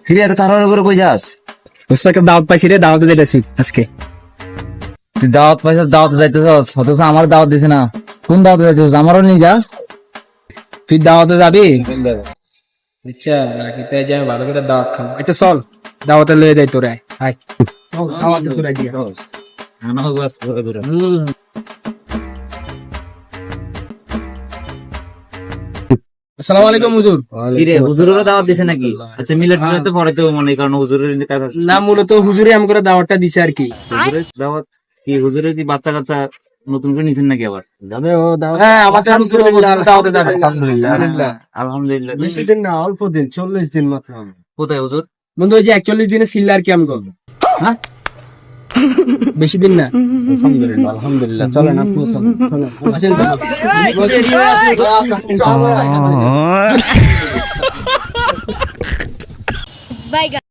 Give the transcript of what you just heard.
ফিরে এত তাড়াহুড়ো করে কই যাস? বুঝছো একটা দাওয়াত পাইছি রে, দাওয়াতে যাইতেছি আজকে। তুই দাওয়াত পাইছিস, দাওয়াতে যাইতেছস, অথচ আমার দাওয়াত দিছে না। কোন দাওয়াতে যাইতেছস? আমারও নিয়ে যা। তুই দাওয়াতে যাবি? আচ্ছা নাকি তাই যে আমি ভালো করে দাওয়াত খাবো। আচ্ছা চল দাওয়াতে লয়ে যাই তোরে, আয় দাওয়াতে তোরা দিয়া। আসসালামু আলাইকুম হুজুর। কিরে, হুজুরেরও দাওয়াত দিছে নাকি? আচ্ছা, মিলাদ তো পরে তো মনে কারণ হুজুরের কাজ আছে। না মূলত হুজুরে আমাকে দাওয়াতটা দিছে আর কি। হুজুরের দাওয়াত কি? হুজুরের কি বাচ্চা কাচ্চা নতুন করে নিছেন নাকি আবার? হ্যাঁ আমাদের হুজুর দাওয়াতে যাবে। আলহামদুলিল্লাহ। বেশি দিন না, অল্প দিন, 40 দিন মাত্র। কোথায় হুজুর? বন্ধু ওই যে 41 দিনে ছিল আর কি আমি করবো। হ্যাঁ, বেশি দিন না। আলহামদুলিল্লাহ, আলহামদুলিল্লাহ। চলেন আপনি চলেন। আসেন তো। Bye guys.